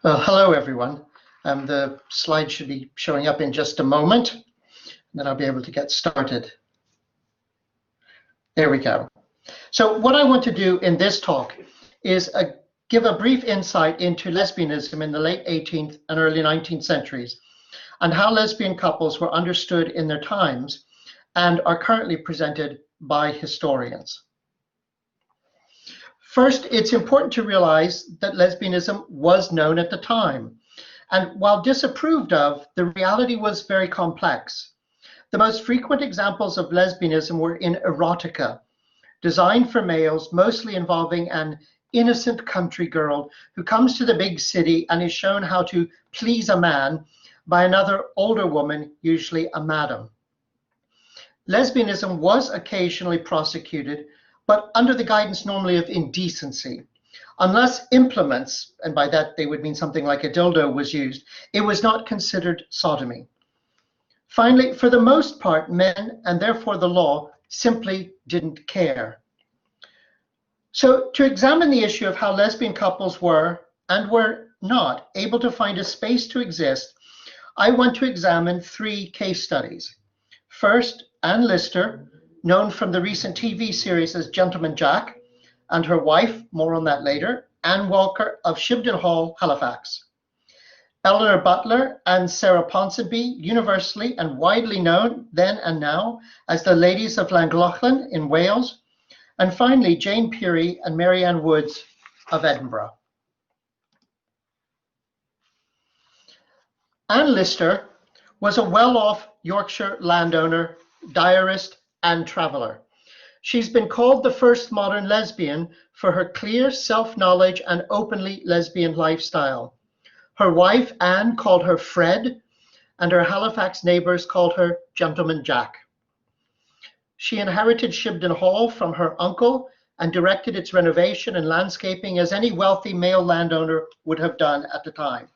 Well, hello everyone. The slide should be showing up in just a moment, and then I'll be able to get started. There we go. So what I want to do in this talk is give a brief insight into lesbianism in the late 18th and early 19th centuries, and how lesbian couples were understood in their times and are currently presented by historians. First, it's important to realize that lesbianism was known at the time, and while disapproved of, the reality was very complex. The most frequent examples of lesbianism were in erotica, designed for males, mostly involving an innocent country girl who comes to the big city and is shown how to please a man by another older woman, usually a madam. Lesbianism was occasionally prosecuted, but under the guidance normally of indecency. Unless implements, and by that they would mean something like a dildo, was used, it was not considered sodomy. Finally, for the most part, men, and therefore the law, simply didn't care. So to examine the issue of how lesbian couples were and were not able to find a space to exist, I want to examine three case studies. First, Anne Lister, known from the recent TV series as Gentleman Jack, and her wife, more on that later, Anne Walker of Shibden Hall, Halifax. Eleanor Butler and Sarah Ponsonby, universally and widely known then and now as the Ladies of Llangollen in Wales. And finally, Jane Peary and Mary Ann Woods of Edinburgh. Anne Lister was a well-off Yorkshire landowner, diarist, and traveller. She's been called the first modern lesbian for her clear self-knowledge and openly lesbian lifestyle. Her wife, Anne, called her Fred, and her Halifax neighbours called her Gentleman Jack. She inherited Shibden Hall from her uncle and directed its renovation and landscaping as any wealthy male landowner would have done at the time.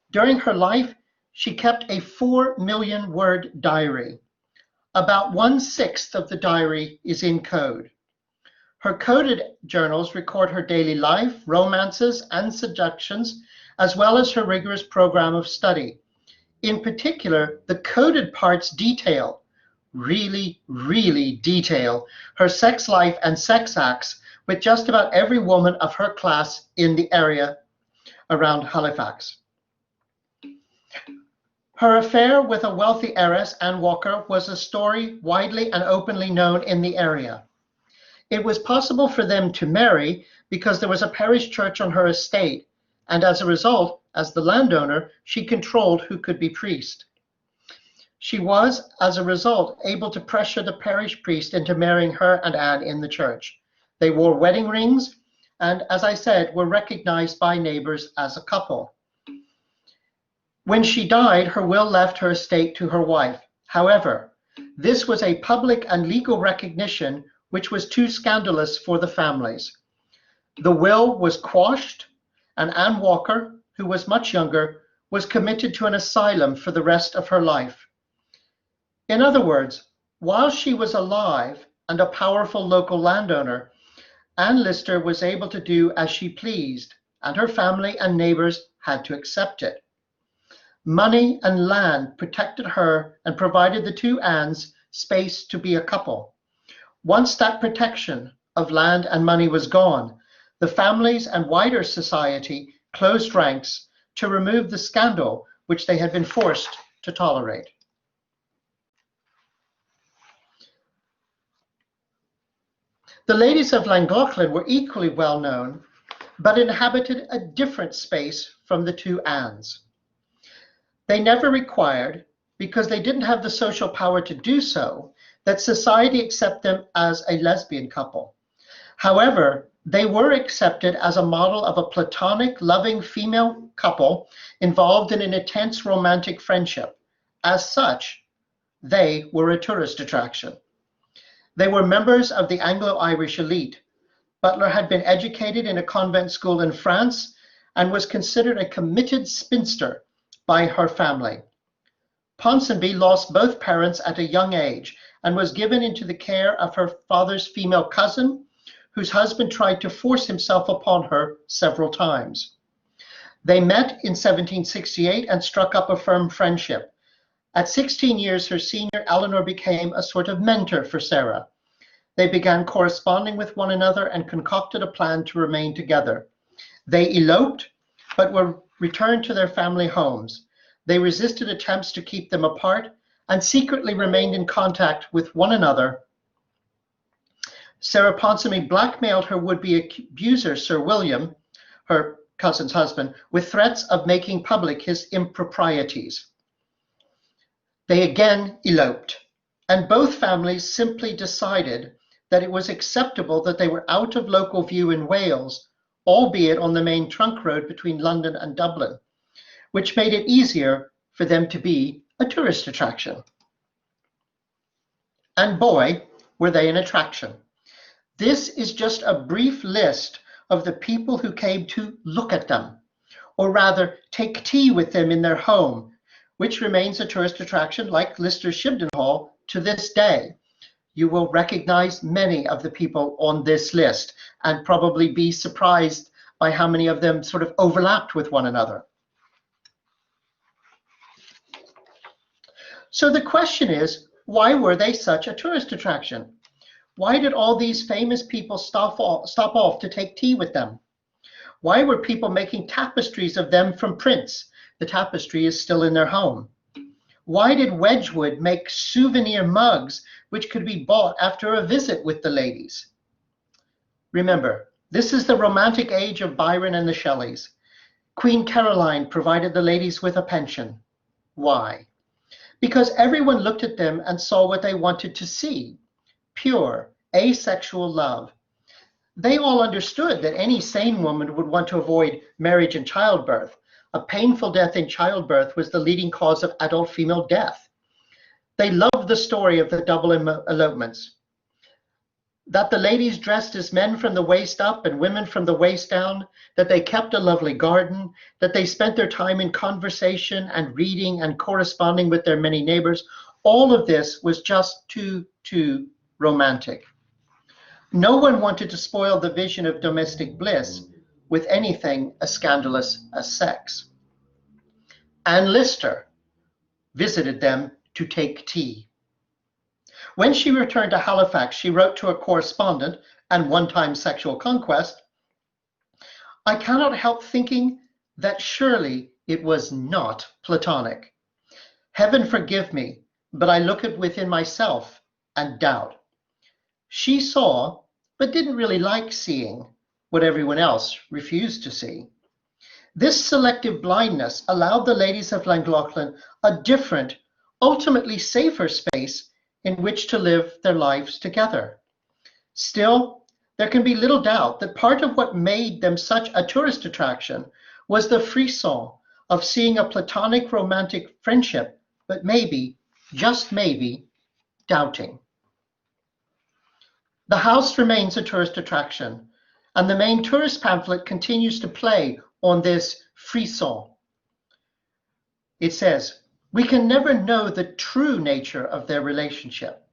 During her life, she kept a 4 million word diary. About 1/6 of the diary is in code. Her coded journals record her daily life, romances, and seductions, as well as her rigorous program of study. In particular, the coded parts detail, really detail, her sex life and sex acts with just about every woman of her class in the area around Halifax. Her affair with a wealthy heiress, Anne Walker, was a story widely and openly known in the area. It was possible for them to marry because there was a parish church on her estate, and as a result, as the landowner, she controlled who could be priest. She was, as a result, able to pressure the parish priest into marrying her and Anne in the church. They wore wedding rings and, as I said, were recognized by neighbors as a couple. When she died, her will left her estate to her wife. However, this was a public and legal recognition which was too scandalous for the families. The will was quashed, and Anne Walker, who was much younger, was committed to an asylum for the rest of her life. In other words, while she was alive and a powerful local landowner, Anne Lister was able to do as she pleased, and her family and neighbors had to accept it. Money and land protected her and provided the two Annes space to be a couple. Once that protection of land and money was gone, the families and wider society closed ranks to remove the scandal which they had been forced to tolerate. The Ladies of Llangollen were equally well known, but inhabited a different space from the two Annes. They never required, because they didn't have the social power to do so, that society accept them as a lesbian couple. However, they were accepted as a model of a platonic, loving female couple involved in an intense romantic friendship. As such, they were a tourist attraction. They were members of the Anglo-Irish elite. Butler had been educated in a convent school in France and was considered a committed spinster by her family. Ponsonby lost both parents at a young age and was given into the care of her father's female cousin, whose husband tried to force himself upon her several times. They met in 1768 and struck up a firm friendship. At 16 years, her senior, Eleanor, became a sort of mentor for Sarah. They began corresponding with one another and concocted a plan to remain together. They eloped, but were returned to their family homes. They resisted attempts to keep them apart and secretly remained in contact with one another. Sarah Ponsonby blackmailed her would-be abuser, Sir William, her cousin's husband, with threats of making public his improprieties. They again eloped, and both families simply decided that it was acceptable that they were out of local view in Wales, albeit on the main trunk road between London and Dublin, which made it easier for them to be a tourist attraction. And boy, were they an attraction. This is just a brief list of the people who came to look at them, or rather take tea with them in their home, which remains a tourist attraction like Lister's Shibden Hall to this day. You will recognize many of the people on this list and probably be surprised by how many of them sort of overlapped with one another. So the question is, why were they such a tourist attraction? Why did all these famous people stop off to take tea with them? Why were people making tapestries of them from prints? The tapestry is still in their home. Why did Wedgwood make souvenir mugs which could be bought after a visit with the ladies? Remember, this is the Romantic age of Byron and the Shelleys. Queen Caroline provided the ladies with a pension. Why? Because everyone looked at them and saw what they wanted to see. Pure, asexual love. They all understood that any sane woman would want to avoid marriage and childbirth. A painful death in childbirth was the leading cause of adult female death. They loved the story of the double elopements. That the ladies dressed as men from the waist up and women from the waist down, that they kept a lovely garden, that they spent their time in conversation and reading and corresponding with their many neighbors. All of this was just too romantic. No one wanted to spoil the vision of domestic bliss with anything as scandalous as sex. Anne Lister visited them to take tea. When she returned to Halifax, she wrote to a correspondent and one-time sexual conquest, "I cannot help thinking that surely it was not platonic. Heaven forgive me, but I look at within myself and doubt." She saw, but didn't really like seeing, what everyone else refused to see. This selective blindness allowed the ladies of Llangollen a different, ultimately safer space in which to live their lives together. Still, there can be little doubt that part of what made them such a tourist attraction was the frisson of seeing a platonic romantic friendship, but maybe, just maybe, doubting. The house remains a tourist attraction, and the main tourist pamphlet continues to play on this frisson. It says, "We can never know the true nature of their relationship.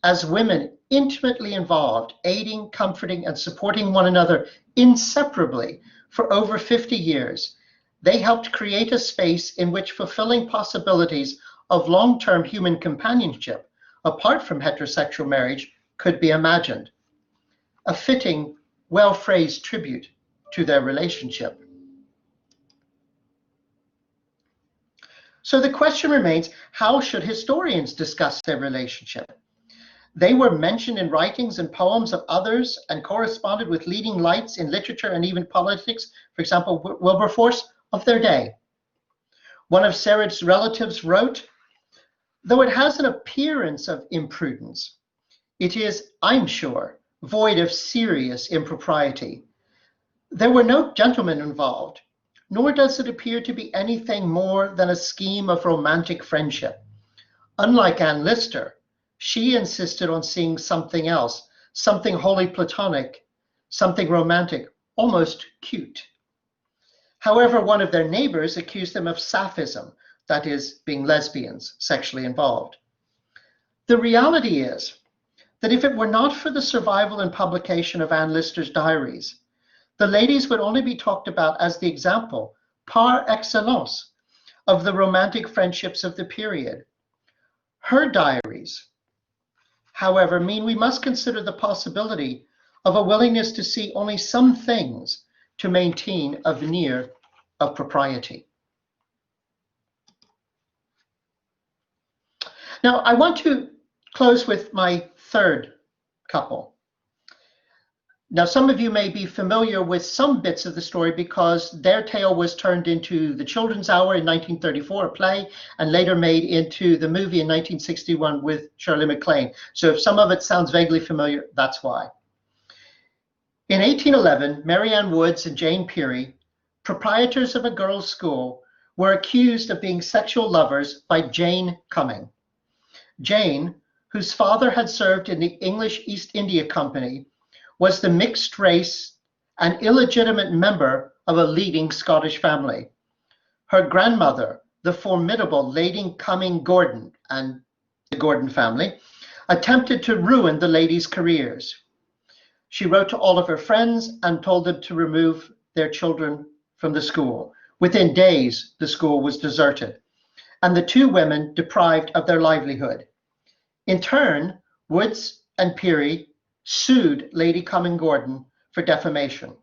As women intimately involved, aiding, comforting, and supporting one another inseparably for over 50 years, they helped create a space in which fulfilling possibilities of long-term human companionship, apart from heterosexual marriage, could be imagined." A fitting, well-phrased tribute to their relationship. So the question remains, how should historians discuss their relationship? They were mentioned in writings and poems of others and corresponded with leading lights in literature and even politics, for example, Wilberforce of their day. One of Sarah's relatives wrote, "Though it has an appearance of imprudence, it is, I'm sure, void of serious impropriety. There were no gentlemen involved, nor does it appear to be anything more than a scheme of romantic friendship. Unlike Anne Lister, she insisted on seeing something else, something wholly platonic, something romantic, almost cute. However, one of their neighbors accused them of sapphism, that is, being lesbians, sexually involved. The reality is that if it were not for the survival and publication of Anne Lister's diaries, the ladies would only be talked about as the example, par excellence of the romantic friendships of the period. Her diaries, however, mean we must consider the possibility of a willingness to see only some things to maintain a veneer of propriety. Now, I want to close with my third couple. Now, some of you may be familiar with some bits of the story because their tale was turned into The Children's Hour in 1934, a play, and later made into the movie in 1961 with Shirley MacLaine. So if some of it sounds vaguely familiar, that's why. In 1811, Mary Ann Woods and Jane Peary, proprietors of a girls' school, were accused of being sexual lovers by Jane Cumming. Jane, whose father had served in the English East India Company, was the mixed race and illegitimate member of a leading Scottish family. Her grandmother, the formidable Lady Cumming Gordon, and the Gordon family, attempted to ruin the ladies' careers. She wrote to all of her friends and told them to remove their children from the school. Within days, the school was deserted, and the two women deprived of their livelihood. In turn, Woods and Peary sued Lady Cumming Gordon for defamation.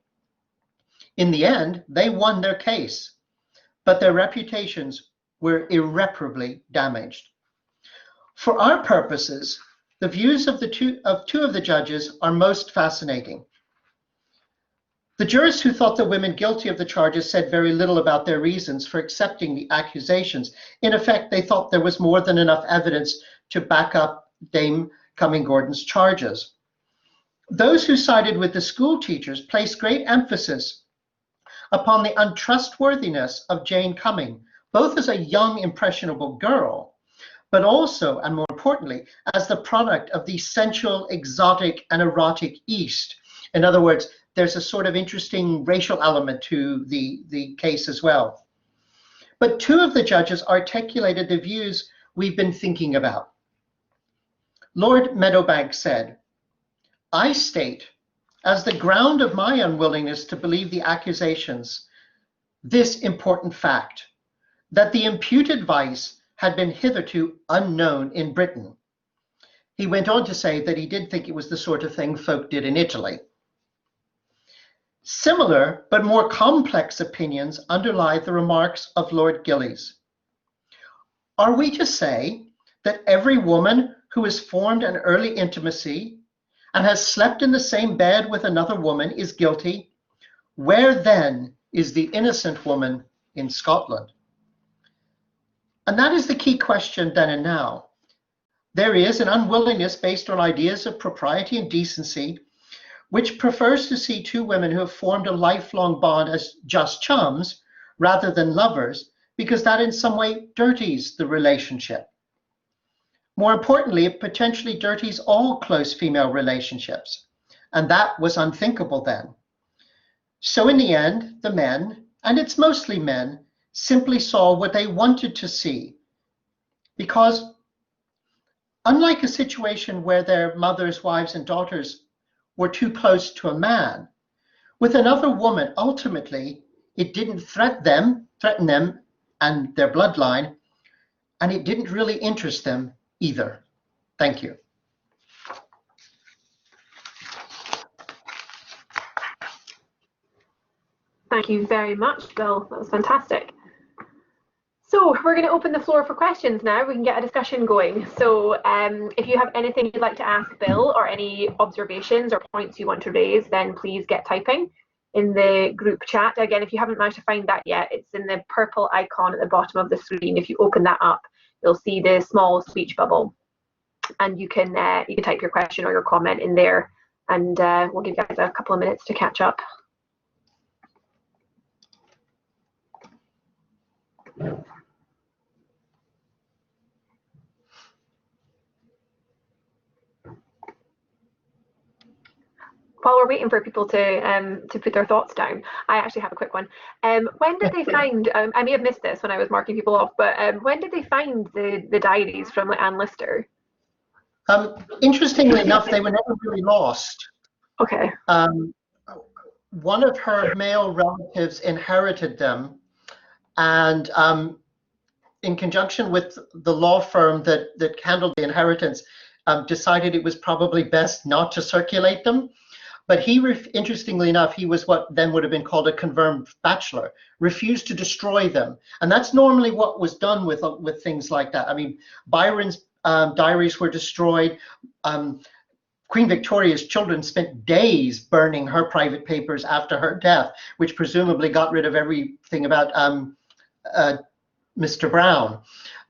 In the end, they won their case, but their reputations were irreparably damaged. For our purposes, the views of two of the judges are most fascinating. The jurors who thought the women guilty of the charges said very little about their reasons for accepting the accusations. In effect, they thought there was more than enough evidence to back up Dame Cumming Gordon's charges. Those who sided with the school teachers placed great emphasis upon the untrustworthiness of Jane Cumming, both as a young, impressionable girl, but also, and more importantly, as the product of the sensual, exotic, and erotic East. In other words, there's a sort of interesting racial element to the case as well. But two of the judges articulated the views we've been thinking about. Lord Meadowbank said, "I state, as the ground of my unwillingness to believe the accusations, this important fact, that the imputed vice had been hitherto unknown in Britain." He went on to say that he did think it was the sort of thing folk did in Italy. Similar but more complex opinions underlie the remarks of Lord Gillies. Are we to say that every woman who has formed an early intimacy and has slept in the same bed with another woman is guilty? Where then is the innocent woman in Scotland? And that is the key question then and now. There is an unwillingness based on ideas of propriety and decency, which prefers to see two women who have formed a lifelong bond as just chums rather than lovers, because that in some way dirties the relationship. More importantly, it potentially dirties all close female relationships, and that was unthinkable then. So in the end, the men, and it's mostly men, simply saw what they wanted to see, because unlike a situation where their mothers, wives, and daughters were too close to a man, with another woman, ultimately, it didn't threaten them and their bloodline, and it didn't really interest them either. Thank you. Thank you very much, Bill. That was fantastic. So we're going to open the floor for questions now. We can get a discussion going. So if you have anything you'd like to ask Bill or any observations or points you want to raise, then please get typing in the group chat. Again, if you haven't managed to find that yet, it's in the purple icon at the bottom of the screen. If you open that up, you'll see the small speech bubble, and you can type your question or your comment in there, and we'll give you guys a couple of minutes to catch up. While we're waiting for people to put their thoughts down, I actually have a quick one. When did they find, I may have missed this when I was marking people off, but when did they find the diaries from Anne Lister? Interestingly enough, they were never really lost. Okay. One of her male relatives inherited them, And in conjunction with the law firm that handled the inheritance, decided it was probably best not to circulate them. But he, interestingly enough, he was what then would have been called a confirmed bachelor, refused to destroy them. And that's normally what was done with things like that. I mean, Byron's diaries were destroyed. Queen Victoria's children spent days burning her private papers after her death, which presumably got rid of everything about Mr. Brown.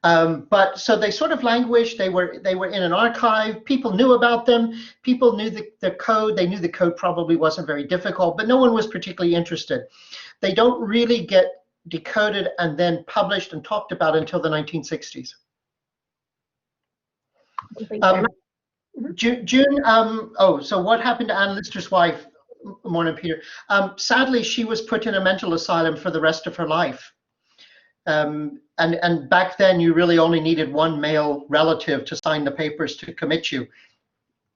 But so they sort of languished. They were in an archive. People knew about them. People knew the code. They knew the code probably wasn't very difficult, but no one was particularly interested. They don't really get decoded and then published and talked about until the 1960s. June, so what happened to Anne Lister's wife? Morning, Peter. Sadly, she was put in a mental asylum for the rest of her life. And back then, you really only needed one male relative to sign the papers to commit you.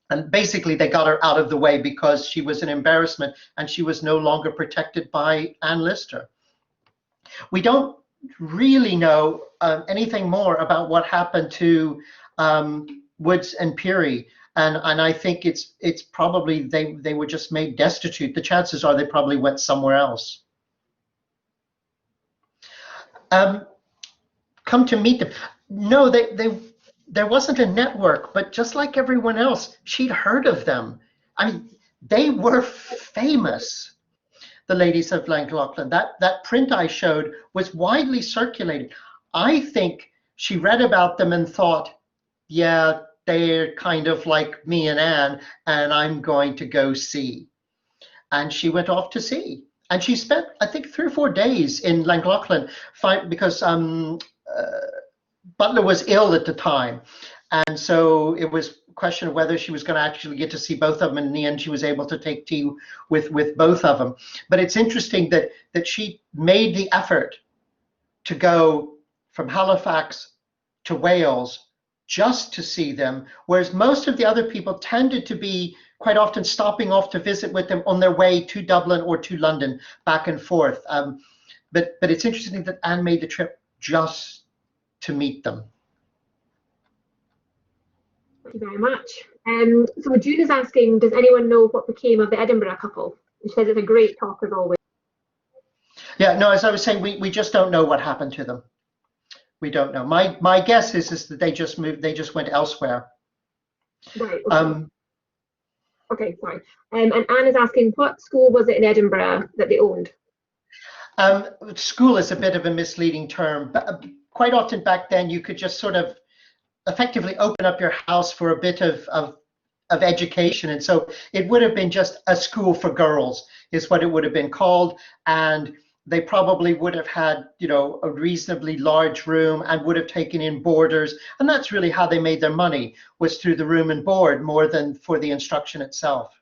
And basically, they got her out of the way because she was an embarrassment and she was no longer protected by Anne Lister. We don't really know anything more about what happened to Woods and Peary. And I think it's probably they were just made destitute. The chances are they probably went somewhere else. Come to meet them. No, there wasn't a network, but just like everyone else, she'd heard of them. I mean, they were famous, the Ladies of Llangollen. That print I showed was widely circulated. I think she read about them and thought, yeah, they're kind of like me and Anne, and I'm going to go see. And she went off to see. And she spent, I think, 3 or 4 days in Llangollen because Butler was ill at the time. And so it was a question of whether she was going to actually get to see both of them. And in the end, she was able to take tea with both of them. But it's interesting that she made the effort to go from Halifax to Wales just to see them, whereas most of the other people tended to be quite often stopping off to visit with them on their way to Dublin or to London, back and forth. But it's interesting that Anne made the trip just to meet them. Thank you very much. So June is asking, does anyone know what became of the Edinburgh couple? She says it's a great talk as always. Yeah, no, as I was saying, we just don't know what happened to them. We don't know. My guess is that they just moved. They just went elsewhere. Right. Okay. Okay, sorry. And Anne is asking, what school was it in Edinburgh that they owned? School is a bit of a misleading term. But quite often back then, you could just sort of effectively open up your house for a bit of education, and so it would have been just a school for girls, is what it would have been called, and they probably would have had, you know, a reasonably large room and would have taken in boarders. And that's really how they made their money, was through the room and board more than for the instruction itself.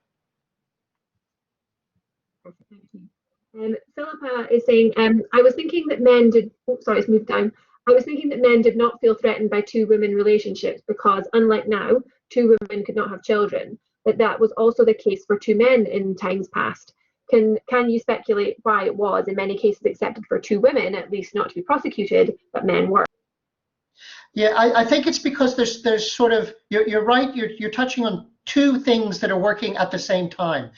Thank you. Philippa is saying, I was thinking that men did, oh, sorry, it's moved down. I was thinking that men did not feel threatened by two women relationships because, unlike now, two women could not have children, that was also the case for two men in times past. Can you speculate why it was in many cases accepted for two women at least not to be prosecuted, but men were? Yeah, I think it's because there's sort of, you're right, you're touching on two things that are working at the same time.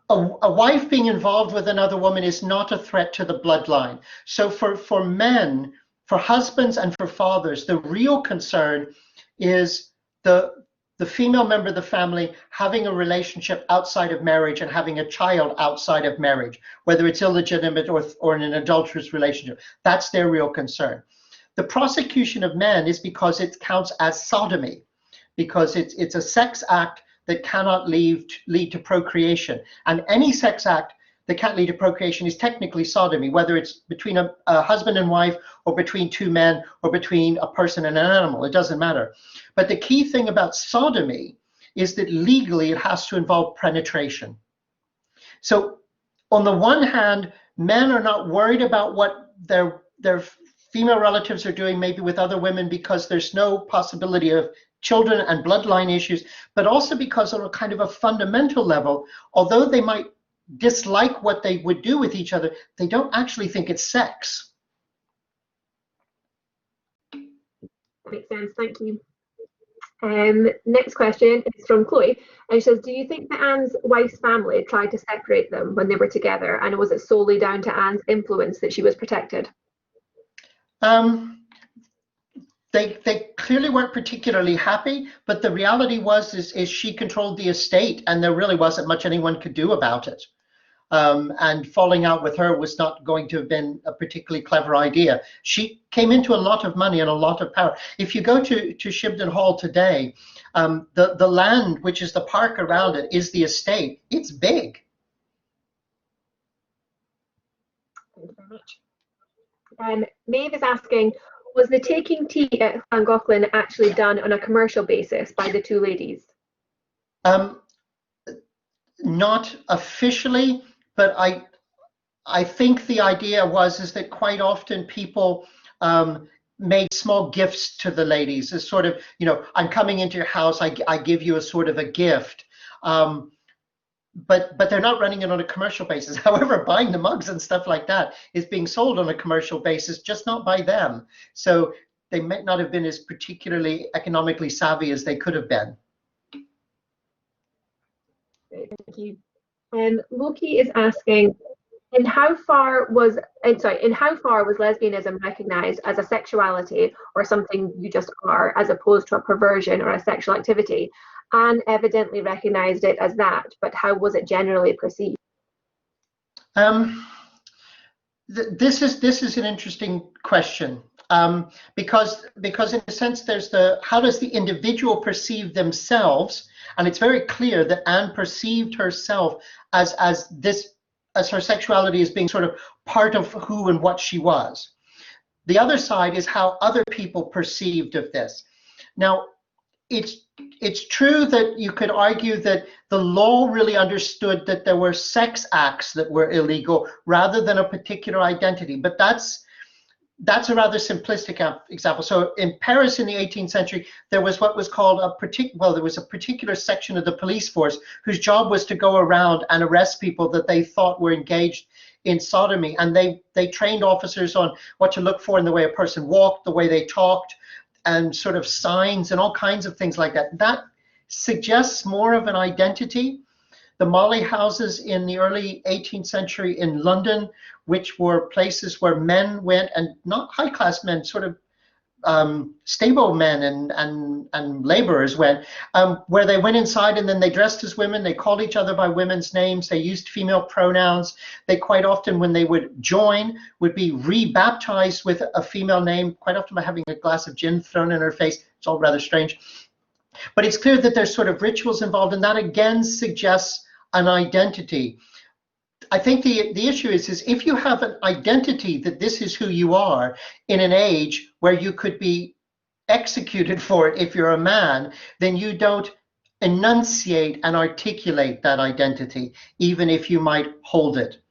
A wife being involved with another woman is not a threat to the bloodline. So for men, for husbands and for fathers, the real concern is the female member of the family having a relationship outside of marriage and having a child outside of marriage, whether it's illegitimate or in an adulterous relationship. That's their real concern. The prosecution of men is because it counts as sodomy, because it's a sex act that cannot lead to procreation. And any sex act that can't lead to procreation is technically sodomy, whether it's between a husband and wife or between two men or between a person and an animal. It doesn't matter. But the key thing about sodomy is that legally it has to involve penetration. So on the one hand, men are not worried about what their female relatives are doing maybe with other women because there's no possibility of children and bloodline issues, but also because on a kind of a fundamental level, although they might dislike what they would do with each other, they don't actually think it's sex. That makes sense, thank you. Next question is from Chloe, and she says, do you think that Anne's wife's family tried to separate them when they were together, and was it solely down to Anne's influence that she was protected? They clearly weren't particularly happy, but the reality was is she controlled the estate, and there really wasn't much anyone could do about it. And falling out with her was not going to have been a particularly clever idea. She came into a lot of money and a lot of power. If you go to Shibden Hall today, the land, which is the park around it, is the estate. It's big. Thank you very much. Maeve is asking, was the taking tea at Llangollen actually done on a commercial basis by the two ladies? Not officially, but I think the idea is that quite often people made small gifts to the ladies, as sort of, you know, I'm coming into your house, I give you a sort of a gift. But they're not running it on a commercial basis. However, buying the mugs and stuff like that is being sold on a commercial basis, just not by them. So they might not have been as particularly economically savvy as they could have been. Great, thank you. Loki is asking, in how far was lesbianism recognized as a sexuality or something you just are, as opposed to a perversion or a sexual activity? Anne evidently recognized it as that, but how was it generally perceived? This is an interesting question, because in a sense there's how does the individual perceive themselves, and it's very clear that Anne perceived herself as her sexuality as being sort of part of who and what she was. The other side is how other people perceived of this. Now, it's true that you could argue that the law really understood that there were sex acts that were illegal rather than a particular identity, but that's a rather simplistic example. So in Paris in the 18th century, there was what was called there was a particular section of the police force whose job was to go around and arrest people that they thought were engaged in sodomy, and they trained officers on what to look for in the way a person walked, the way they talked, and sort of signs and all kinds of things like that. That suggests more of an identity. The Molly houses in the early 18th century in London, which were places where men went, and not high-class men, sort of stable men and laborers went, where they went inside and then they dressed as women, they called each other by women's names, they used female pronouns. They quite often, when they would join, would be rebaptized with a female name, quite often by having a glass of gin thrown in her face. It's all rather strange. But it's clear that there's sort of rituals involved, and that again suggests an identity. I think the issue is if you have an identity that this is who you are in an age where you could be executed for it if you're a man, then you don't enunciate and articulate that identity, even if you might hold it.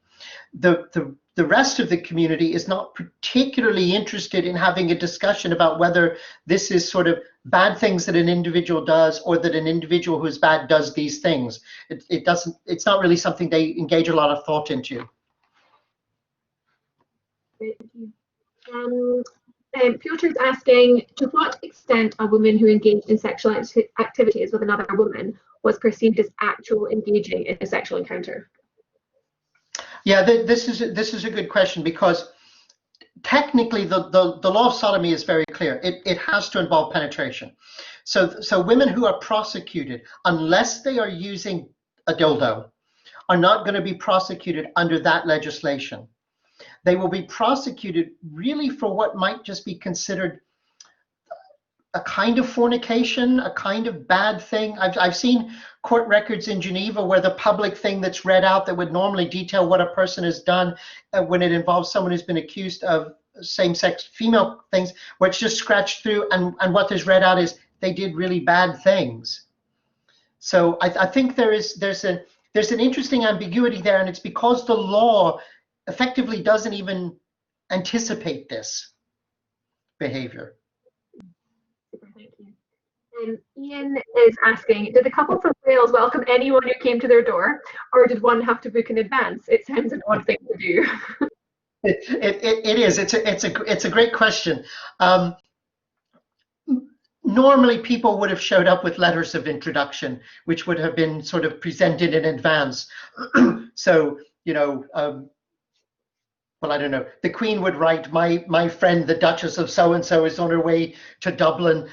The rest of the community is not particularly interested in having a discussion about whether this is sort of bad things that an individual does, or that an individual who's bad does these things. It's not really something they engage a lot of thought into. Thank you. Piotr's asking, to what extent a woman who engaged in sexual activities with another woman was perceived as actual engaging in a sexual encounter? Yeah, this is a good question, because technically the law of sodomy is very clear. It has to involve penetration. So women who are prosecuted, unless they are using a dildo, are not going to be prosecuted under that legislation. They will be prosecuted really for what might just be considered a kind of fornication, a kind of bad thing. I've seen court records in Geneva where the public thing that's read out that would normally detail what a person has done when it involves someone who's been accused of same-sex female things, where it's just scratched through, and what is read out is they did really bad things. So I think there's an interesting ambiguity there, and it's because the law effectively doesn't even anticipate this behavior. Super, thank you. Ian is asking, did the couple from Wales welcome anyone who came to their door, or did one have to book in advance? It sounds an odd thing to do. It is. It's a great question. Normally, people would have showed up with letters of introduction, which would have been sort of presented in advance. So, you know, well, I don't know. The Queen would write, my friend, the Duchess of so-and-so is on her way to Dublin.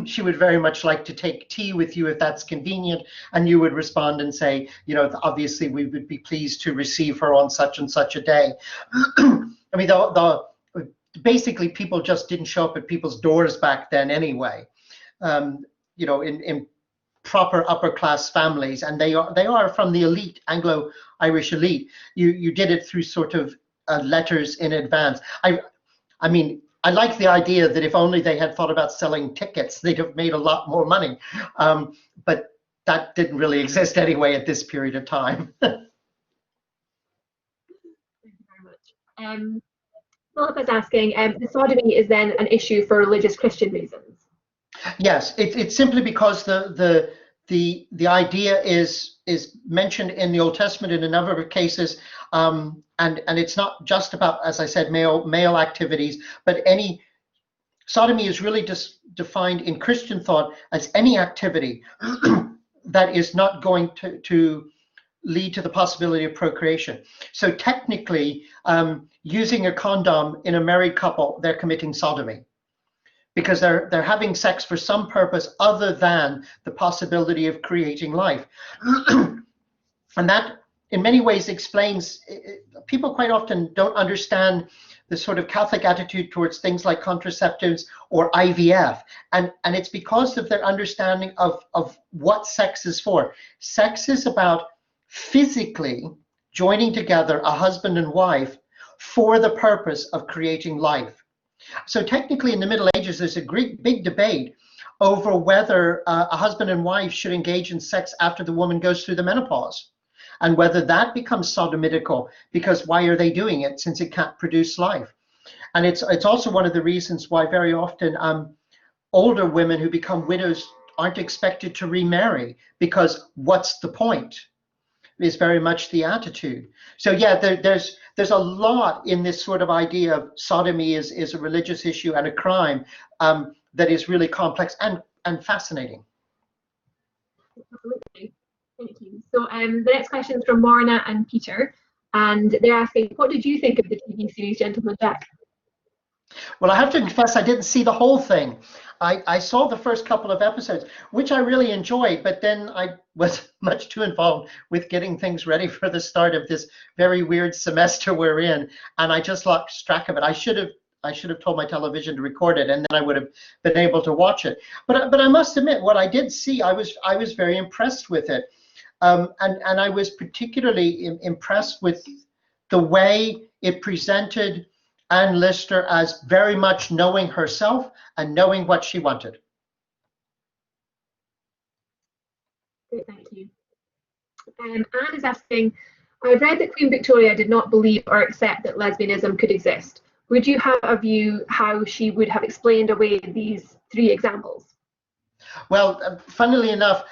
She would very much like to take tea with you if that's convenient. And you would respond and say, you know, obviously we would be pleased to receive her on such and such a day. I mean, basically people just didn't show up at people's doors back then anyway. You know, in proper upper class families, and they are from the elite, Anglo-Irish elite. You did it through sort of letters in advance. I mean, I like the idea that if only they had thought about selling tickets, they'd have made a lot more money. But that didn't really exist anyway at this period of time. Thank you very much. Philip is asking, the sodomy is then an issue for religious Christian reasons. Yes, it's simply because the idea is mentioned in the Old Testament in a number of cases, and it's not just about, as I said, male activities, but any sodomy is really just defined in Christian thought as any activity that is not going to lead to the possibility of procreation. So technically, using a condom in a married couple, they're committing sodomy, because they're having sex for some purpose other than the possibility of creating life. And that in many ways explains, people quite often don't understand the sort of Catholic attitude towards things like contraceptives or IVF. And it's because of their understanding of what sex is for. Sex is about physically joining together a husband and wife for the purpose of creating life. So technically in the Middle Ages, there's a great big debate over whether a husband and wife should engage in sex after the woman goes through the menopause, and whether that becomes sodomitical, because why are they doing it since it can't produce life? And it's also one of the reasons why very often older women who become widows aren't expected to remarry, because what's the point? Is very much the attitude. So yeah, there's a lot in this sort of idea of sodomy is a religious issue and a crime that is really complex and fascinating. Absolutely. Thank you. So the next question is from Marna and Peter, and they're asking, what did you think of the TV series Gentleman Jack? Well, I have to confess, I didn't see the whole thing. I saw the first couple of episodes, which I really enjoyed, but then I was much too involved with getting things ready for the start of this very weird semester we're in, and I just lost track of it. I should have told my television to record it, and then I would have been able to watch it. But I must admit, what I did see, I was very impressed with it, and I was particularly impressed with the way it presented Anne Lister as very much knowing herself and knowing what she wanted. Great, thank you. Anne is asking, I've read that Queen Victoria did not believe or accept that lesbianism could exist. Would you have a view how she would have explained away these three examples? Well, funnily enough,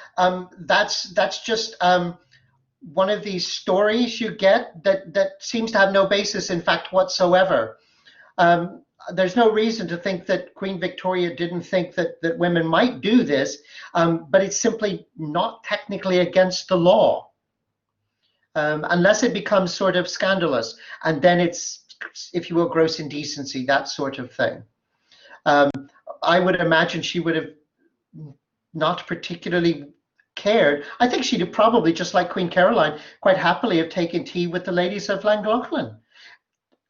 that's just one of these stories you get that seems to have no basis in fact whatsoever. There's no reason to think that Queen Victoria didn't think that women might do this, but it's simply not technically against the law, unless it becomes sort of scandalous, and then it's, if you will, gross indecency, that sort of thing. I would imagine she would have not particularly cared. I think she'd have probably, just like Queen Caroline, quite happily have taken tea with the ladies of Llangollen.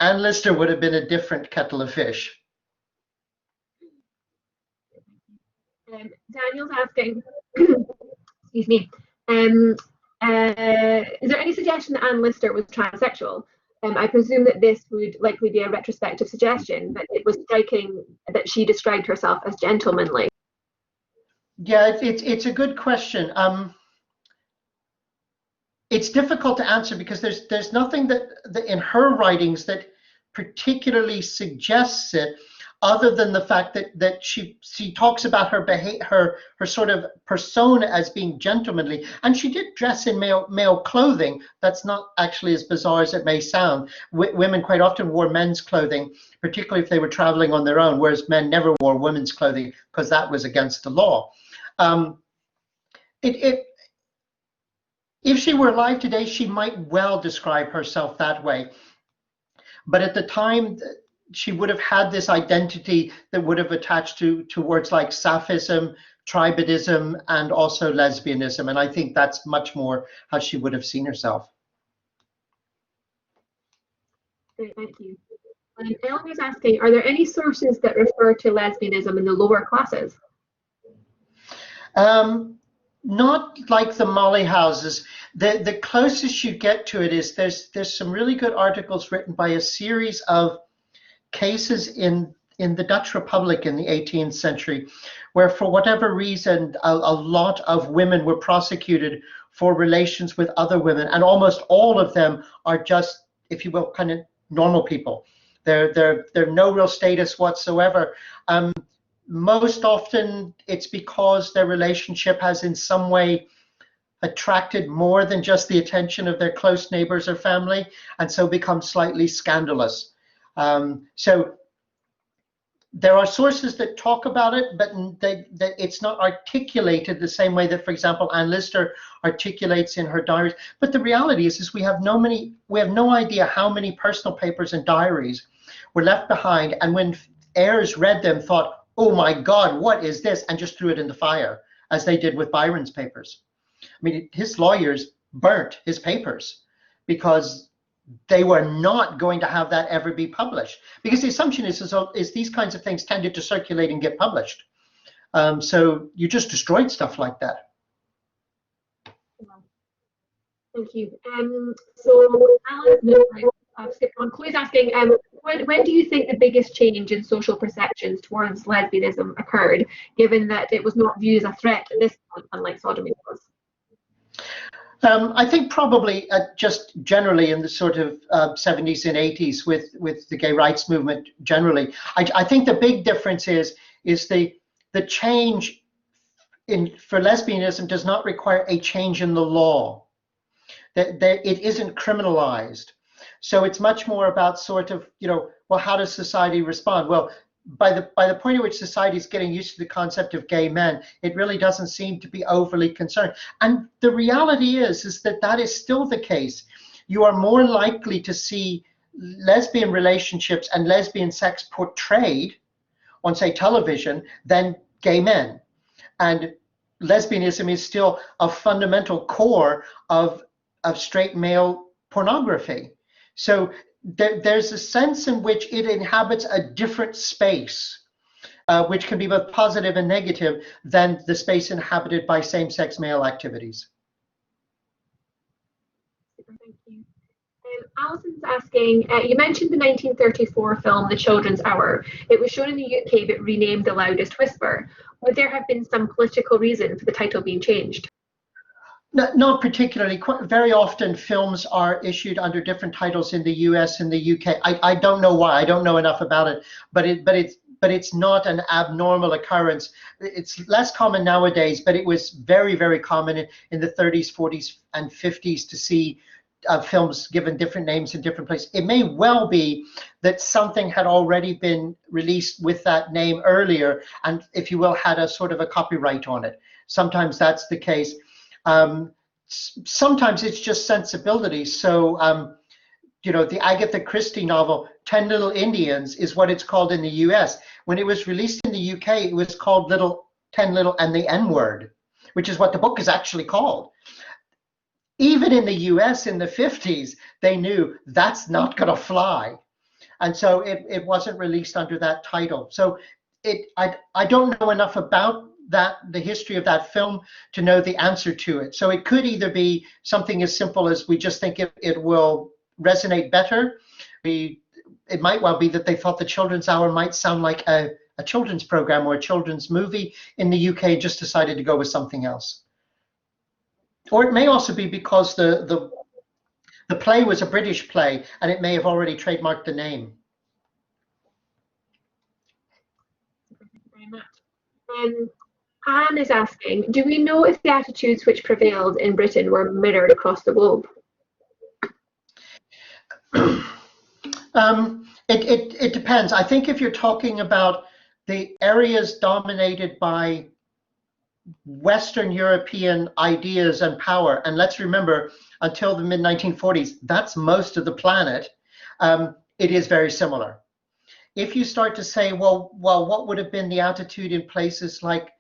Anne Lister would have been a different kettle of fish. Daniel's asking, excuse me, is there any suggestion that Anne Lister was transsexual? I presume that this would likely be a retrospective suggestion, but it was striking that she described herself as gentlemanly. Yeah, it's a good question. It's difficult to answer because there's nothing that in her writings that particularly suggests it. other than the fact that she talks about her sort of persona as being gentlemanly, and she did dress in male clothing. That's not actually as bizarre as it may sound. Women quite often wore men's clothing, particularly if they were traveling on their own, whereas men never wore women's clothing because that was against the law. If she were alive today, she might well describe herself that way. But at the time, she would have had this identity that would have attached to words like Sapphism, tribadism, and also lesbianism. And I think that's much more how she would have seen herself. Great, thank you. And Ellen is asking, are there any sources that refer to lesbianism in the lower classes? Not like the Molly houses. The closest you get to it is there's some really good articles written by a series of cases in the Dutch Republic in the 18th century, where for whatever reason a lot of women were prosecuted for relations with other women, and almost all of them are just, if you will, kind of normal people. They're no real status whatsoever. Most often it's because their relationship has in some way attracted more than just the attention of their close neighbors or family, and so become slightly scandalous. So there are sources that talk about it, but it's not articulated the same way that, for example, Anne Lister articulates in her diaries. But the reality is we have no idea how many personal papers and diaries were left behind, and when heirs read them, thought, "Oh my God, what is this?" and just threw it in the fire, as they did with Byron's papers. I mean, his lawyers burnt his papers because they were not going to have that ever be published. Because the assumption is these kinds of things tended to circulate and get published. So you just destroyed stuff like that. Thank you. So I've skipped on. Chloe's asking, when do you think the biggest change in social perceptions towards lesbianism occurred, given that it was not viewed as a threat at this point, unlike sodomy was? I think probably just generally in the sort of 70s and 80s with the gay rights movement generally. I think the big difference is the change for lesbianism does not require a change in the law. That it isn't criminalized. So it's much more about sort of, well, how does society respond? Well, by the point at which society is getting used to the concept of gay men, it really doesn't seem to be overly concerned. And the reality is that is still the case. You are more likely to see lesbian relationships and lesbian sex portrayed on, say, television than gay men. And lesbianism is still a fundamental core of straight male pornography. So there's a sense in which it inhabits a different space, which can be both positive and negative than the space inhabited by same-sex male activities. Thank you. Alison's asking, you mentioned the 1934 film The Children's Hour. It was shown in the UK but renamed The Loudest Whisper. Would there have been some political reason for the title being changed? No, not particularly. Very often films are issued under different titles in the US and the UK. I don't know why. I don't know enough about it, but it's not an abnormal occurrence. It's less common nowadays, but it was very, very common in the 30s, 40s, and 50s to see films given different names in different places. It may well be that something had already been released with that name earlier, and if you will, had a sort of a copyright on it. Sometimes that's the case. Sometimes it's just sensibility. So, the Agatha Christie novel, 10 Little Indians, is what it's called in the US. When it was released in the UK, it was called 10 Little and the N-Word, which is what the book is actually called. Even in the US in the 50s, they knew that's not going to fly. And so it wasn't released under that title. So I don't know enough about the history of that film to know the answer to it. So it could either be something as simple as we just think it will resonate better. It might well be that they thought The Children's Hour might sound like a children's program or a children's movie in the UK, just decided to go with something else. Or it may also be because the play was a British play and it may have already trademarked the name. Um, Anne is asking, do we know if the attitudes which prevailed in Britain were mirrored across the globe? It depends. I think if you're talking about the areas dominated by Western European ideas and power, and let's remember, until the mid-1940s, that's most of the planet, it is very similar. If you start to say, well, what would have been the attitude in places like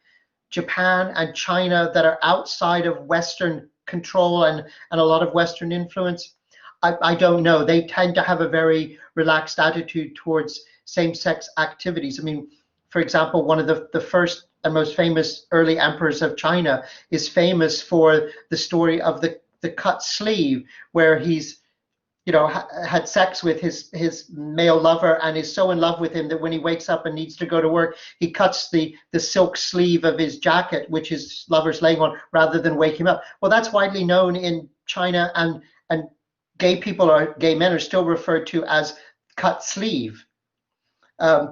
Japan and China that are outside of Western control and a lot of Western influence, I don't know. They tend to have a very relaxed attitude towards same-sex activities. I mean, for example, one of the first and most famous early emperors of China is famous for the story of the cut sleeve, where he's had sex with his male lover and is so in love with him that when he wakes up and needs to go to work, he cuts the silk sleeve of his jacket, which his lover's laying on, rather than wake him up. Well, that's widely known in China, and gay men are still referred to as cut sleeve.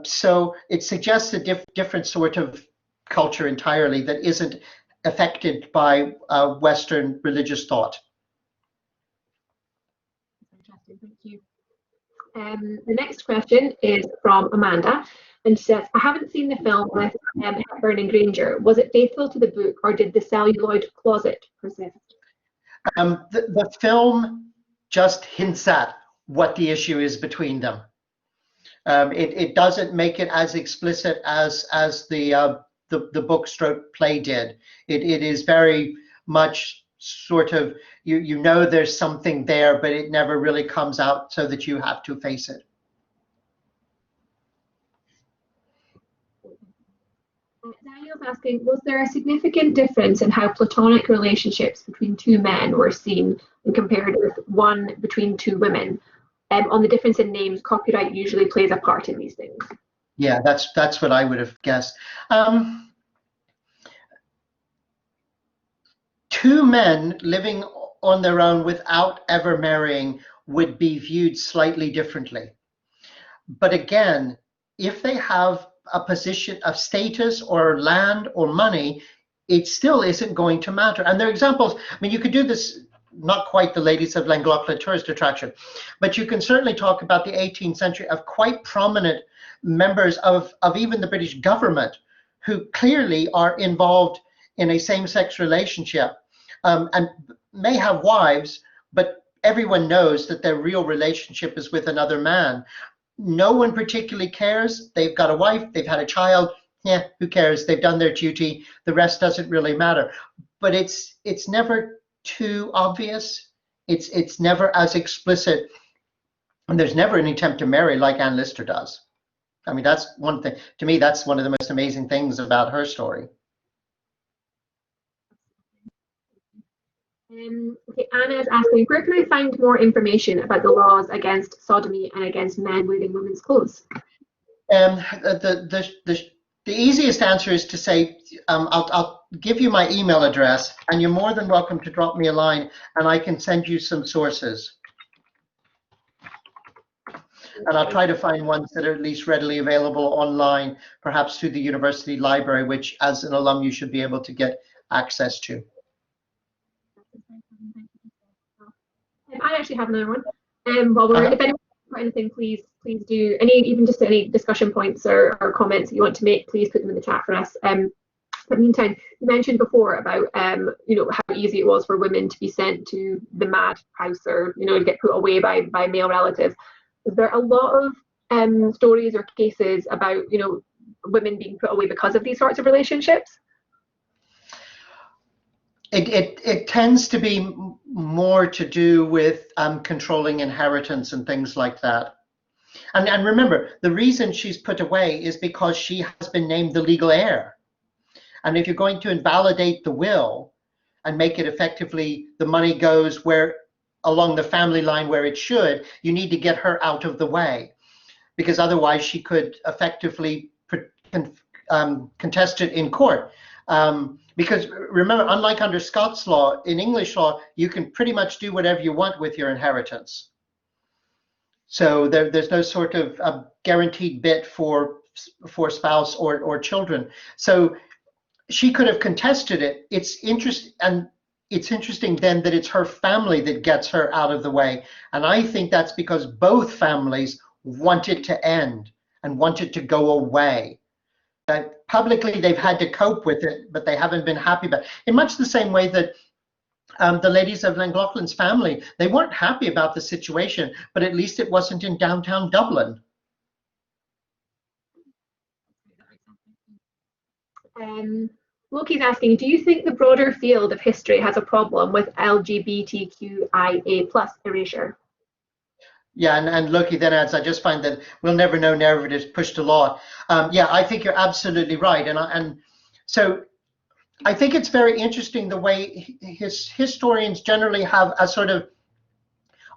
So it suggests a different sort of culture entirely that isn't affected by Western religious thought. Interesting, thank you. The next question is from Amanda, and she says, I haven't seen the film with Hepburn and Granger. Was it faithful to the book, or did the celluloid closet persist? The film just hints at what the issue is between them. It doesn't make it as explicit as the book stroke play did. It is very much sort of, you know there's something there, but it never really comes out so that you have to face it. Daniel's asking, was there a significant difference in how platonic relationships between two men were seen and compared with one between two women? On the difference in names, copyright usually plays a part in these things. Yeah, that's what I would have guessed. Two men living on their own without ever marrying would be viewed slightly differently. But again, if they have a position of status or land or money, it still isn't going to matter. And there are examples. I mean, you could do this, not quite the Ladies of Llangollen tourist attraction, but you can certainly talk about the 18th century of quite prominent members of even the British government who clearly are involved in a same-sex relationship, and may have wives, but everyone knows that their real relationship is with another man. No one particularly cares. They've got a wife, they've had a child. Yeah, who cares? They've done their duty. The rest doesn't really matter. But it's never too obvious. It's never as explicit, and there's never an attempt to marry like Anne Lister does. I mean, that's one thing. To me, that's one of the most amazing things about her story. Okay, Anna is asking, where can I find more information about the laws against sodomy and against men wearing women's clothes? The easiest answer is to say, I'll give you my email address, and you're more than welcome to drop me a line, and I can send you some sources. And I'll try to find ones that are at least readily available online, perhaps through the university library, which as an alum you should be able to get access to. I actually have another one. While we're, if anyone has anything, please do. Even just any discussion points or comments that you want to make, please put them in the chat for us. In the meantime, you mentioned before about how easy it was for women to be sent to the mad house, or to get put away by male relatives. Is there a lot of stories or cases about women being put away because of these sorts of relationships? It tends to be more to do with controlling inheritance and things like that. And remember, the reason she's put away is because she has been named the legal heir. And if you're going to invalidate the will and make it effectively, the money goes where along the family line where it should, you need to get her out of the way, because otherwise she could effectively contest it in court. Because remember, unlike under Scots law, in English law, you can pretty much do whatever you want with your inheritance. So there's no sort of guaranteed bit for spouse or children. So she could have contested it. It's interesting then that it's her family that gets her out of the way. And I think that's because both families want it to end and want it to go away. That publicly they've had to cope with it, but they haven't been happy about it. In much the same way that the Ladies of Llangollen's family, they weren't happy about the situation, but at least it wasn't in downtown Dublin. Loki's asking, do you think the broader field of history has a problem with LGBTQIA+ erasure? Yeah, and Loki then adds, I just find that we'll never know narratives pushed to law. Yeah, I think you're absolutely right. And so I think it's very interesting the way historians generally have a sort of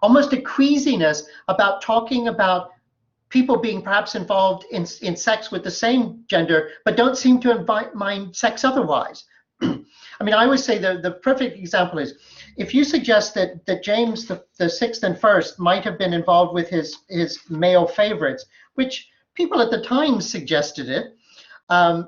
almost a queasiness about talking about people being perhaps involved in sex with the same gender, but don't seem to mind sex otherwise. I mean, I always say the perfect example is if you suggest that James the Sixth and First might have been involved with his male favorites, which people at the time suggested it, and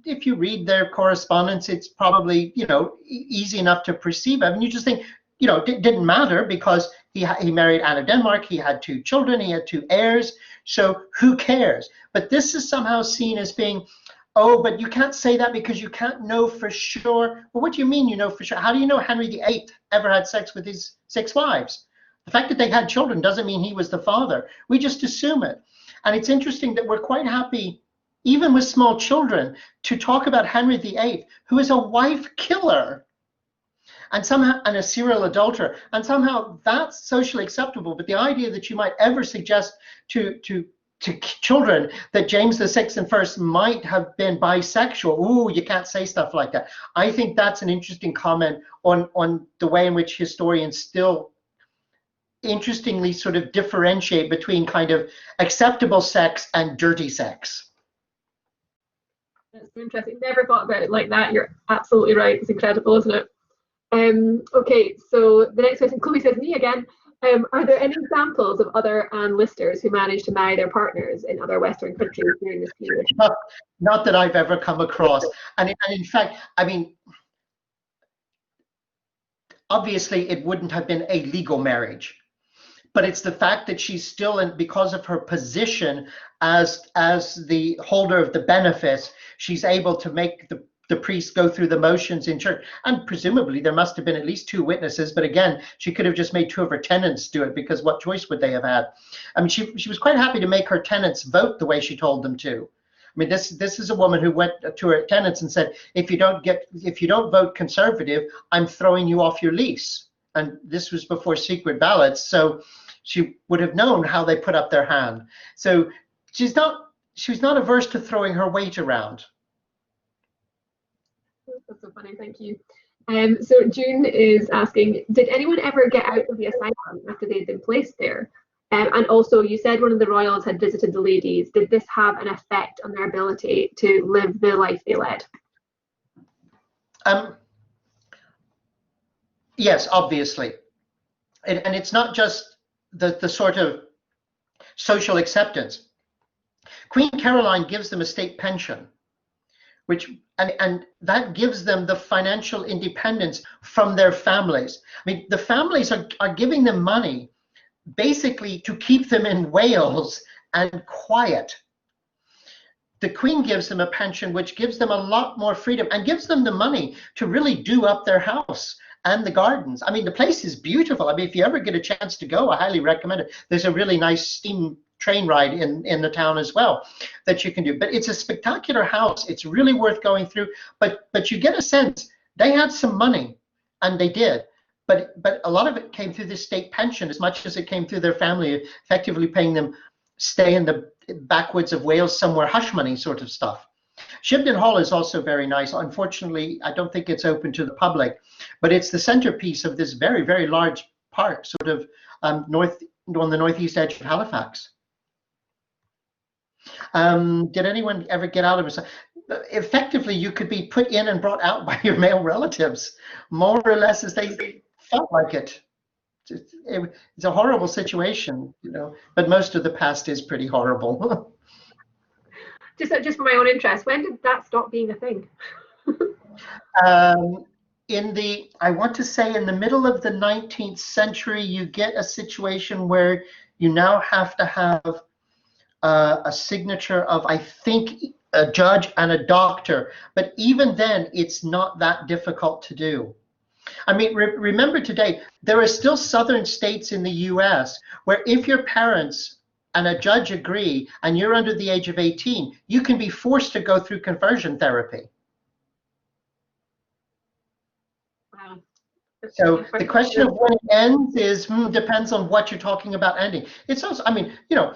if you read their correspondence, it's probably, you know, easy enough to perceive. I mean, you just think, you know, it didn't matter because he married Anne of Denmark, he had 2 children, he had 2 heirs, so who cares? But this is somehow seen as being, oh, but you can't say that because you can't know for sure. Well, what do you mean you know for sure? How do you know Henry VIII ever had sex with his 6 wives? The fact that they had children doesn't mean he was the father. We just assume it. And it's interesting that we're quite happy, even with small children, to talk about Henry VIII, who is a wife killer and somehow a serial adulterer, and somehow that's socially acceptable. But the idea that you might ever suggest to children that James the Sixth and First might have been bisexual, ooh, you can't say stuff like that. I think that's an interesting comment on the way in which historians still interestingly sort of differentiate between kind of acceptable sex and dirty sex. That's so interesting. Never thought about it like that. You're absolutely right. It's incredible, isn't it? Okay, so the next question, Chloe says, me again. Are there any examples of other Anne listers who managed to marry their partners in other Western countries during this period? Not that I've ever come across. And in fact, I mean, obviously it wouldn't have been a legal marriage, but it's the fact that she's still in, because of her position as the holder of the benefice, she's able to make the priest go through the motions in church. And presumably there must have been at least 2 witnesses, but again, she could have just made 2 of her tenants do it, because what choice would they have had? I mean, she was quite happy to make her tenants vote the way she told them to. I mean, this is a woman who went to her tenants and said, if you don't vote conservative, I'm throwing you off your lease. And this was before secret ballots, so she would have known how they put up their hand. So she's not averse to throwing her weight around. That's so funny, thank you. So June is asking, did anyone ever get out of the asylum after they'd been placed there? And also, you said one of the royals had visited the ladies. Did this have an effect on their ability to live the life they led? Yes, obviously. And it's not just the sort of social acceptance. Queen Caroline gives them a state pension, which and that gives them the financial independence from their families. I mean, the families are giving them money basically to keep them in Wales and quiet. The Queen gives them a pension which gives them a lot more freedom and gives them the money to really do up their house and the gardens. I mean, the place is beautiful. I mean, if you ever get a chance to go, I highly recommend it. There's a really nice steam train ride in the town as well that you can do. But it's a spectacular house. It's really worth going through. But you get a sense they had some money, and they did. But a lot of it came through the state pension as much as it came through their family, effectively paying them stay in the backwoods of Wales somewhere, hush money sort of stuff. Shibden Hall is also very nice. Unfortunately, I don't think it's open to the public, but it's the centerpiece of this very, very large park, sort of on the northeast edge of Halifax. Did anyone ever get out of it? Effectively, you could be put in and brought out by your male relatives, more or less as they felt like it. It's a horrible situation, you know, but most of the past is pretty horrible. Just for my own interest, when did that stop being a thing? I want to say in the middle of the 19th century, you get a situation where you now have to have a signature of, I think, a judge and a doctor. But even then, it's not that difficult to do. I mean, remember today, there are still southern states in the US where if your parents and a judge agree and you're under the age of 18, you can be forced to go through conversion therapy. Wow. So the question of when it ends is depends on what you're talking about ending. It's also, I mean, you know,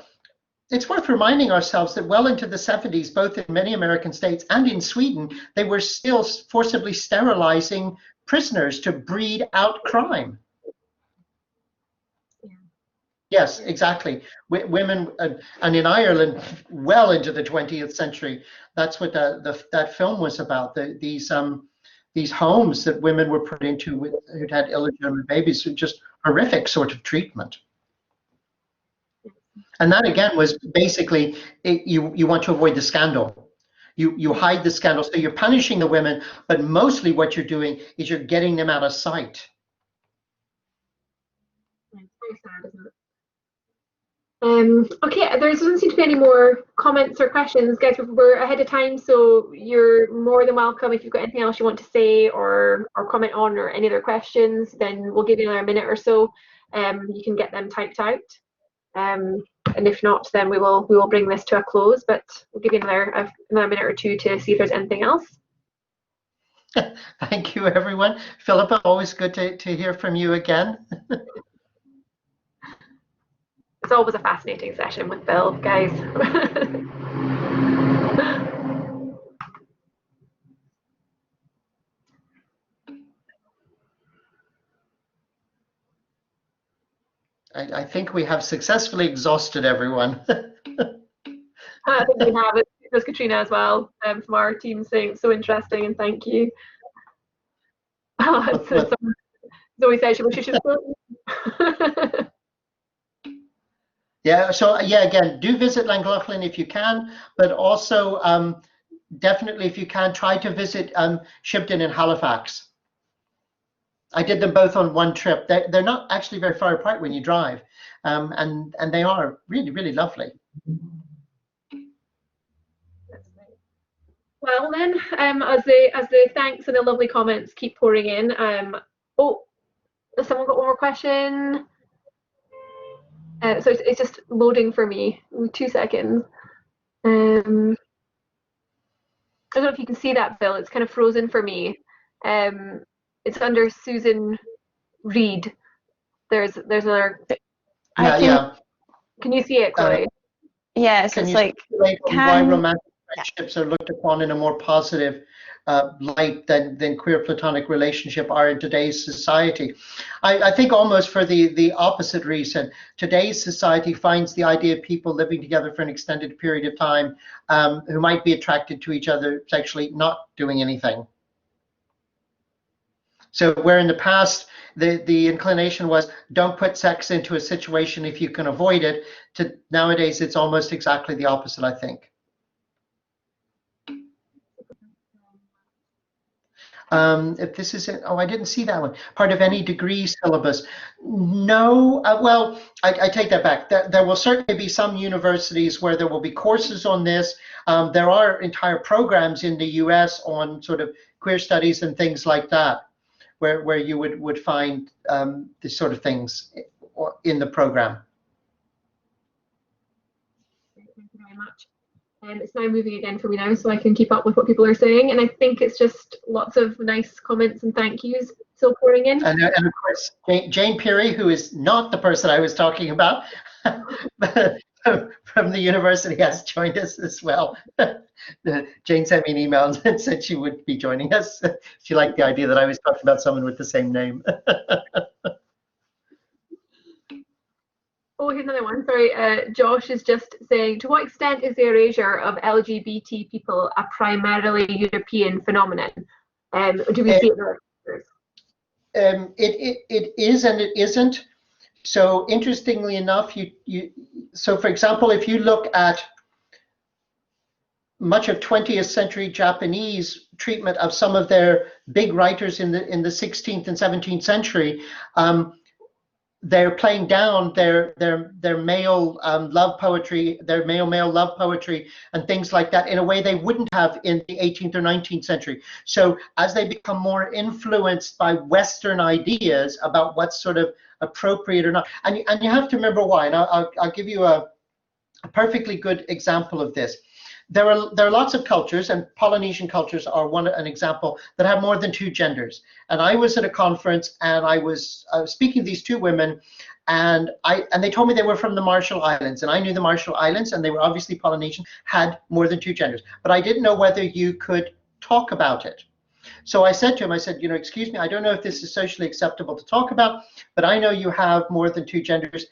it's worth reminding ourselves that well into the 70s, both in many American states and in Sweden, they were still forcibly sterilizing prisoners to breed out crime. Yeah. Yes, exactly. Women, and in Ireland, well into the 20th century, that's what that film was about. These homes that women were put into who'd had illegitimate babies, just horrific sort of treatment. And that again was basically you want to avoid the scandal. You hide the scandal, so you're punishing the women, but mostly what you're doing is you're getting them out of sight. Yeah, it's very sad, isn't it? Okay, there doesn't seem to be any more comments or questions. Guys, we're ahead of time, so you're more than welcome. If you've got anything else you want to say or comment on, or any other questions, then we'll give you another minute or so. You can get them typed out. And if not, then we will bring this to a close, but we'll give you another minute or two to see if there's anything else. Thank you, everyone. Philippa, always good to hear from you again. It's always a fascinating session with Bill, guys. I think we have successfully exhausted everyone. I think we have. There's Katrina as well, from our team, saying it's so interesting and thank you. Zoe said she should. Yeah, so yeah, again, do visit Llangollen if you can, but also definitely if you can, try to visit Shibden and Halifax. I did them both on one trip. They're not actually very far apart when you drive, and they are really, really lovely. Well then, as the thanks and the lovely comments keep pouring in, oh, has someone got one more question? So it's just loading for me. 2 seconds. I don't know if you can see that, Bill. It's kind of frozen for me. It's under Susan Reed. There's another. Yeah. Can you see it, Chloe? Yes, it's like why romantic friendships are looked upon in a more positive light than queer platonic relationship are in today's society. I think almost for the opposite reason. Today's society finds the idea of people living together for an extended period of time who might be attracted to each other sexually not doing anything. So where in the past the inclination was don't put sex into a situation if you can avoid it, to nowadays it's almost exactly the opposite, I think. If this is it, oh, I didn't see that one. Part of any degree syllabus. No, well, I take that back. There will certainly be some universities where there will be courses on this. There are entire programs in the US on sort of queer studies and things like that, where you would find this sort of things in the program. Thank you very much. It's now moving again for me now, so I can keep up with what people are saying, and I think it's just lots of nice comments and thank yous still pouring in. And of course, Jane Peary, who is not the person I was talking about, from the university, has joined us as well. Jane sent me an email and said she would be joining us. She liked the idea that I was talking about someone with the same name. Oh, here's another one. Sorry, Josh is just saying, to what extent is the erasure of LGBT people a primarily European phenomenon? Do we see it there? It is and it isn't. So interestingly enough, so for example, if you look at much of 20th century Japanese treatment of some of their big writers in the 16th and 17th century, they're playing down their male love poetry, their male love poetry and things like that in a way they wouldn't have in the 18th or 19th century. So as they become more influenced by Western ideas about what's sort of appropriate or not, and you have to remember why, and I'll give you a perfectly good example of this. There are lots of cultures, and Polynesian cultures are an example, that have more than 2 genders. And I was at a conference, and I was speaking to these 2 women, and they told me they were from the Marshall Islands, and I knew the Marshall Islands, and they were obviously Polynesian, had more than 2 genders, but I didn't know whether you could talk about it. So I said to him, I said, excuse me, I don't know if this is socially acceptable to talk about, but I know you have more than 2 genders.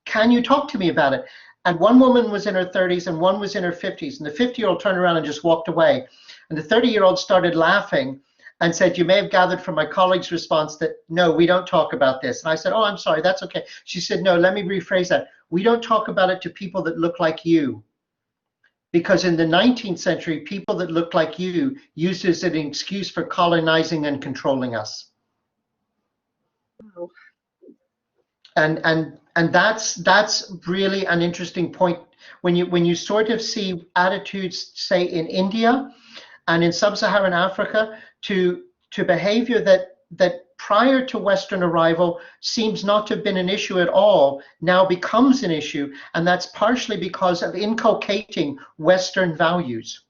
Can you talk to me about it? And one woman was in her 30s and one was in her 50s. And the 50-year-old turned around and just walked away. And the 30-year-old started laughing and said, you may have gathered from my colleague's response that, no, we don't talk about this. And I said, oh, I'm sorry, that's okay. She said, no, let me rephrase that. We don't talk about it to people that look like you. Because in the 19th century, people that look like you used it as an excuse for colonizing and controlling us. Wow. And that's really an interesting point when you sort of see attitudes, say in India and in sub-Saharan Africa, to behavior that prior to Western arrival seems not to have been an issue at all, now becomes an issue, and that's partially because of inculcating Western values.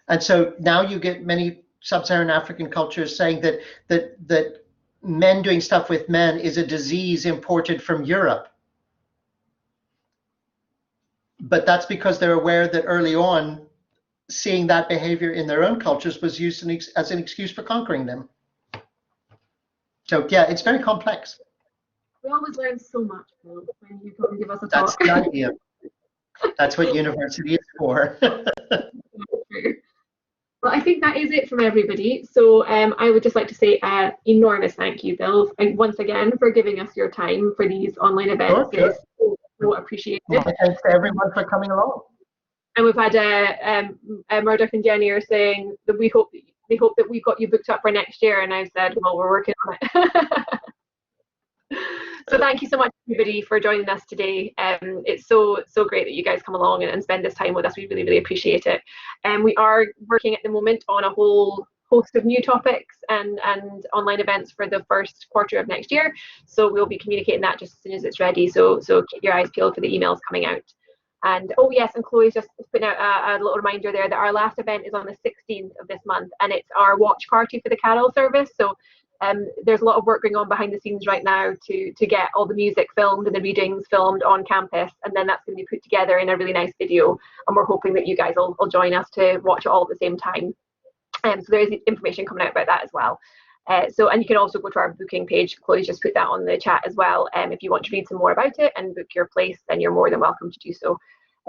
And so now you get many sub-Saharan African cultures saying that men doing stuff with men is a disease imported from Europe. But that's because they're aware that early on, seeing that behavior in their own cultures was used as an excuse for conquering them. So yeah, it's very complex. We always learn so much, Bill, when you come and give us a That's talk. the idea. That's what university is for. Well, I think that is it from everybody. So I would just like to say an enormous thank you, Bill, and once again for giving us your time for these online events. Sure. It's so appreciated. Well, thanks to everyone for coming along. And we've had Murdoch and Jenny are saying that they hope that we've got you booked up for next year, and I've said, well, we're working on it. So thank you so much, everybody, for joining us today. It's so great that you guys come along and spend this time with us. We really, really appreciate it. And we are working at the moment on a whole host of new topics and online events for the first quarter of next year. So we'll be communicating that just as soon as it's ready. So keep your eyes peeled for the emails coming out. And oh yes, and Chloe's just putting out a little reminder there that our last event is on the 16th of this month, and it's our watch party for the carol service. So there's a lot of work going on behind the scenes right now to get all the music filmed and the readings filmed on campus, and then that's going to be put together in a really nice video, and we're hoping that you guys will join us to watch it all at the same time. So there is information coming out about that as well. And you can also go to our booking page. Chloe's just put that on the chat as well. If you want to read some more about it and book your place, then you're more than welcome to do so.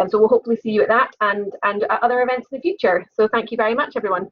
So we'll hopefully see you at that and at other events in the future. So thank you very much, everyone.